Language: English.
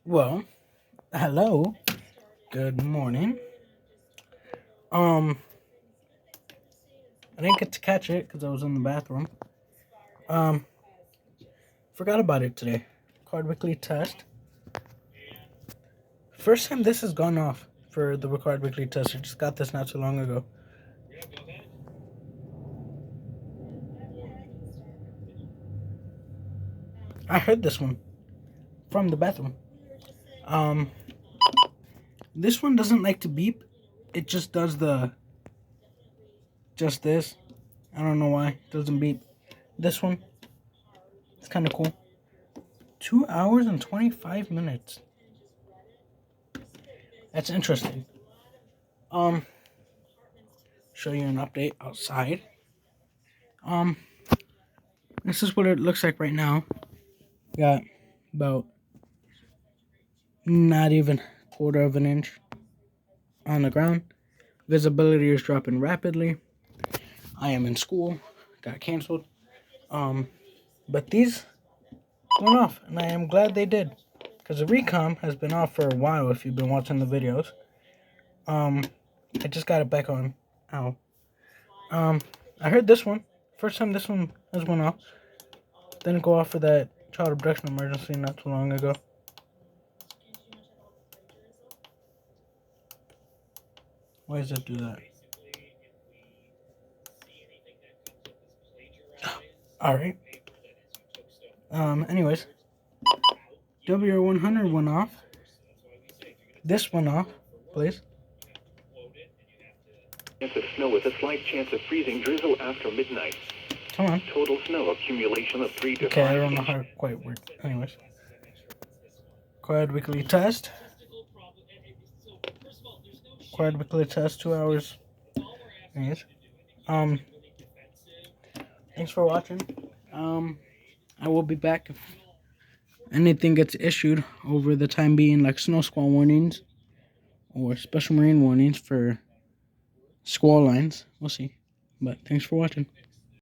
Well, hello. Good morning. Um, I didn't get to catch it because I was in the bathroom. Um, Forgot about it today. Required weekly test. First time this has gone off for the required weekly test. I just got this not too long ago. I heard this one from the bathroom. Um, this one doesn't like to beep. It just does just this. I don't know why. It doesn't beep. This one, it's kind of cool. 2 hours and 25 minutes. That's interesting. Show you an update outside. This is what it looks like right now. Got about not even quarter of an inch on the ground. Visibility is dropping rapidly. I am in school. Got canceled. But these went off, and I am glad they did, because the recom has been off for a while. If you've been watching the videos, I just got it back on. Ow. I heard this one. First time this one has went off. Didn't go off for that child abduction emergency not too long ago. Why does it do that? Alright. Anyways. WR100 went off. This went off, please. Chance of snow with a slight chance of freezing drizzle after midnight. Come on. Total snow accumulation of 3 to 5 Okay, I don't know how it quite works. Anyways. Required weekly test. Required weekly test, 2 hours. Anyways. Thanks for watching. I will be back if anything gets issued over the time being, like snow squall warnings or special marine warnings for squall lines. We'll see. But thanks for watching.